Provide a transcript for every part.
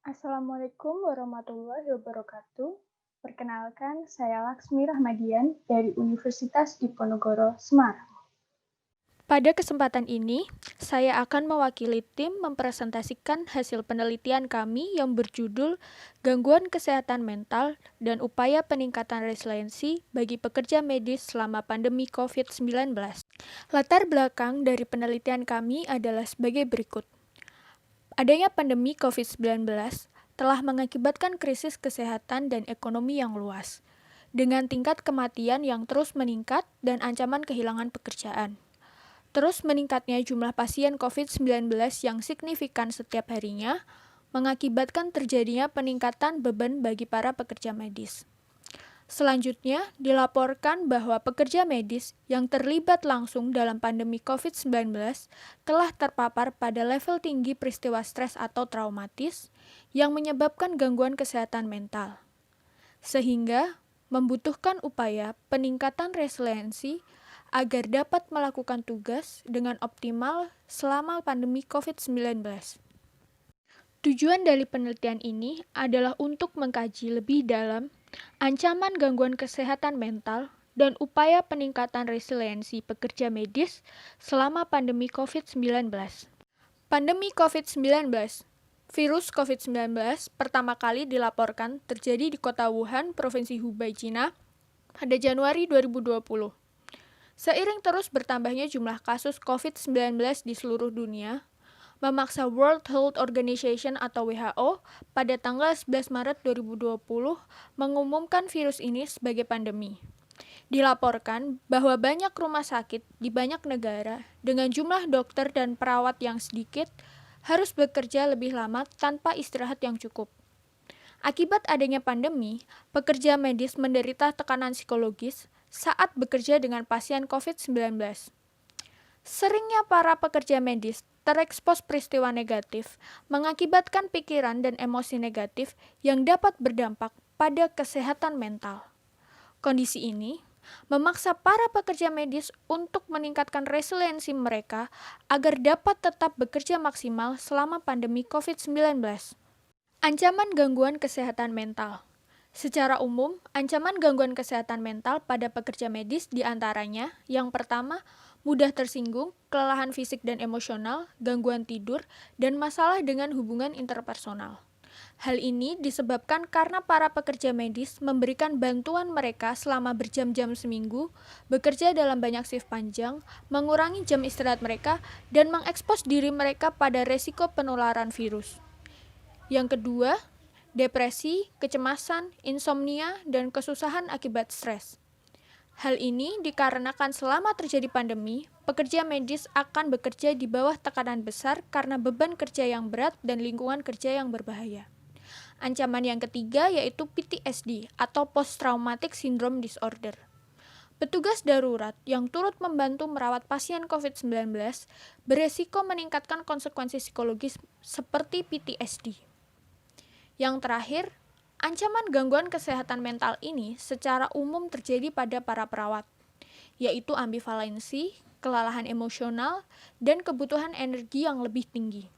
Assalamualaikum warahmatullahi wabarakatuh. Perkenalkan, saya Laksmi Rahmadian dari Universitas Diponegoro, Semarang. Pada kesempatan ini, saya akan mewakili tim mempresentasikan hasil penelitian kami yang berjudul Gangguan Kesehatan Mental dan Upaya Peningkatan Resiliensi bagi Pekerja Medis selama Pandemi COVID-19. Latar belakang dari penelitian kami adalah sebagai berikut. Adanya pandemi COVID-19 telah mengakibatkan krisis kesehatan dan ekonomi yang luas, dengan tingkat kematian yang terus meningkat dan ancaman kehilangan pekerjaan. Terus meningkatnya jumlah pasien COVID-19 yang signifikan setiap harinya, mengakibatkan terjadinya peningkatan beban bagi para pekerja medis. Selanjutnya, dilaporkan bahwa pekerja medis yang terlibat langsung dalam pandemi COVID-19 telah terpapar pada level tinggi peristiwa stres atau traumatis yang menyebabkan gangguan kesehatan mental, sehingga membutuhkan upaya peningkatan resiliensi agar dapat melakukan tugas dengan optimal selama pandemi COVID-19. Tujuan dari penelitian ini adalah untuk mengkaji lebih dalam ancaman gangguan kesehatan mental dan upaya peningkatan resiliensi pekerja medis selama pandemi COVID-19. Pandemi COVID-19. Virus COVID-19 pertama kali dilaporkan terjadi di kota Wuhan, Provinsi Hubei, Cina pada Januari 2020. Seiring terus bertambahnya jumlah kasus COVID-19 di seluruh dunia, memaksa World Health Organization atau WHO pada tanggal 11 Maret 2020 mengumumkan virus ini sebagai pandemi. Dilaporkan bahwa banyak rumah sakit di banyak negara dengan jumlah dokter dan perawat yang sedikit harus bekerja lebih lama tanpa istirahat yang cukup. Akibat adanya pandemi, pekerja medis menderita tekanan psikologis saat bekerja dengan pasien COVID-19. Seringnya para pekerja medis terekspos peristiwa negatif mengakibatkan pikiran dan emosi negatif yang dapat berdampak pada kesehatan mental. Kondisi ini memaksa para pekerja medis untuk meningkatkan resiliensi mereka agar dapat tetap bekerja maksimal selama pandemi COVID-19. Ancaman gangguan kesehatan mental. Secara umum, ancaman gangguan kesehatan mental pada pekerja medis diantaranya, yang pertama, mudah tersinggung, kelelahan fisik dan emosional, gangguan tidur, dan masalah dengan hubungan interpersonal. Hal ini disebabkan karena para pekerja medis memberikan bantuan mereka selama berjam-jam seminggu, bekerja dalam banyak shift panjang, mengurangi jam istirahat mereka, dan mengekspos diri mereka pada resiko penularan virus. Yang kedua, depresi, kecemasan, insomnia, dan kesusahan akibat stres. Hal ini dikarenakan selama terjadi pandemi, pekerja medis akan bekerja di bawah tekanan besar karena beban kerja yang berat dan lingkungan kerja yang berbahaya. Ancaman yang ketiga yaitu PTSD atau Post Traumatic Syndrome Disorder. Petugas darurat yang turut membantu merawat pasien COVID-19 beresiko meningkatkan konsekuensi psikologis seperti PTSD. Yang terakhir, ancaman gangguan kesehatan mental ini secara umum terjadi pada para perawat, yaitu ambivalensi, kelelahan emosional, dan kebutuhan energi yang lebih tinggi.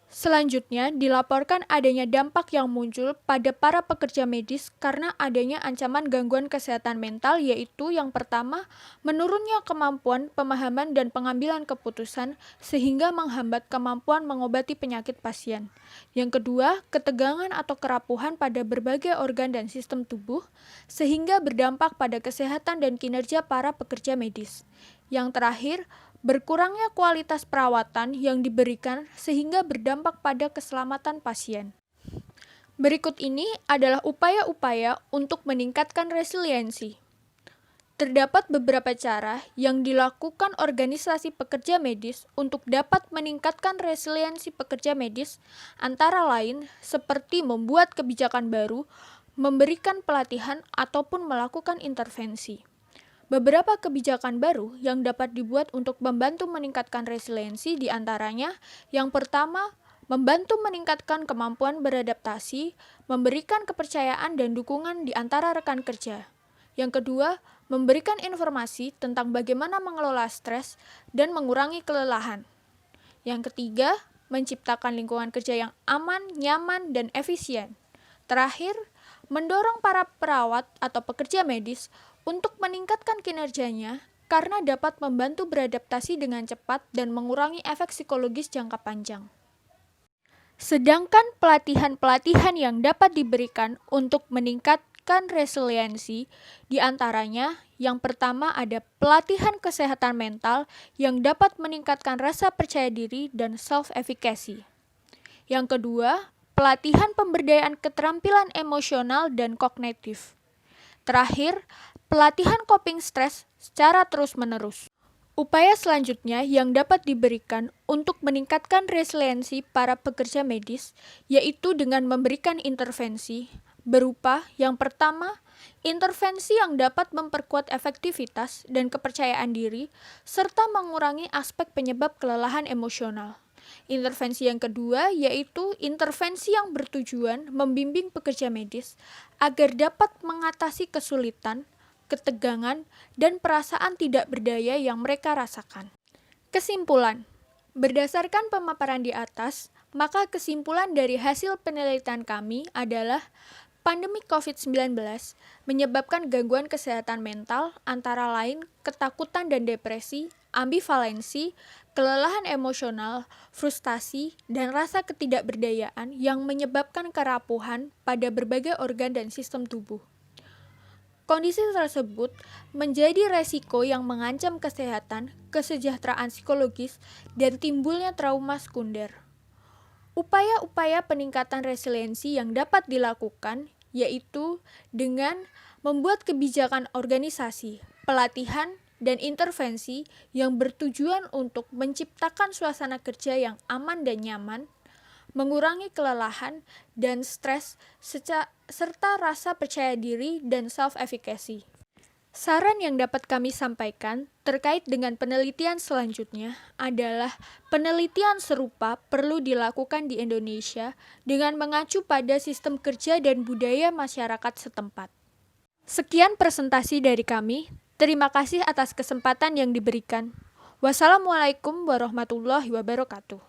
Selanjutnya, dilaporkan adanya dampak yang muncul pada para pekerja medis karena adanya ancaman gangguan kesehatan mental, yaitu yang pertama, menurunnya kemampuan pemahaman dan pengambilan keputusan sehingga menghambat kemampuan mengobati penyakit pasien. Yang kedua, ketegangan atau kerapuhan pada berbagai organ dan sistem tubuh sehingga berdampak pada kesehatan dan kinerja para pekerja medis. Yang terakhir, berkurangnya kualitas perawatan yang diberikan sehingga berdampak pada keselamatan pasien. Berikut ini adalah upaya-upaya untuk meningkatkan resiliensi. Terdapat beberapa cara yang dilakukan organisasi pekerja medis untuk dapat meningkatkan resiliensi pekerja medis, antara lain seperti membuat kebijakan baru, memberikan pelatihan, ataupun melakukan intervensi. Beberapa kebijakan baru yang dapat dibuat untuk membantu meningkatkan resiliensi diantaranya, yang pertama, membantu meningkatkan kemampuan beradaptasi, memberikan kepercayaan dan dukungan di antara rekan kerja. Yang kedua, memberikan informasi tentang bagaimana mengelola stres dan mengurangi kelelahan. Yang ketiga, menciptakan lingkungan kerja yang aman, nyaman, dan efisien. Terakhir, mendorong para perawat atau pekerja medis untuk meningkatkan kinerjanya karena dapat membantu beradaptasi dengan cepat dan mengurangi efek psikologis jangka panjang. Sedangkan pelatihan-pelatihan yang dapat diberikan untuk meningkatkan resiliensi, diantaranya yang pertama ada pelatihan kesehatan mental yang dapat meningkatkan rasa percaya diri dan self-efficacy. Yang kedua, pelatihan pemberdayaan keterampilan emosional dan kognitif. Terakhir, pelatihan coping stres secara terus-menerus. Upaya selanjutnya yang dapat diberikan untuk meningkatkan resiliensi para pekerja medis yaitu dengan memberikan intervensi berupa yang pertama, intervensi yang dapat memperkuat efektivitas dan kepercayaan diri serta mengurangi aspek penyebab kelelahan emosional. Intervensi yang kedua yaitu intervensi yang bertujuan membimbing pekerja medis agar dapat mengatasi kesulitan, ketegangan, dan perasaan tidak berdaya yang mereka rasakan. Kesimpulan, berdasarkan pemaparan di atas, maka kesimpulan dari hasil penelitian kami adalah pandemi COVID-19 menyebabkan gangguan kesehatan mental antara lain ketakutan dan depresi, ambivalensi, kelelahan emosional, frustasi, dan rasa ketidakberdayaan yang menyebabkan kerapuhan pada berbagai organ dan sistem tubuh. Kondisi tersebut menjadi resiko yang mengancam kesehatan, kesejahteraan psikologis, dan timbulnya trauma sekunder. Upaya-upaya peningkatan resiliensi yang dapat dilakukan yaitu dengan membuat kebijakan organisasi, pelatihan, dan intervensi yang bertujuan untuk menciptakan suasana kerja yang aman dan nyaman, mengurangi kelelahan dan stres, serta rasa percaya diri dan self-efficacy. Saran yang dapat kami sampaikan terkait dengan penelitian selanjutnya adalah penelitian serupa perlu dilakukan di Indonesia dengan mengacu pada sistem kerja dan budaya masyarakat setempat. Sekian presentasi dari kami. Terima kasih atas kesempatan yang diberikan. Wassalamualaikum warahmatullahi wabarakatuh.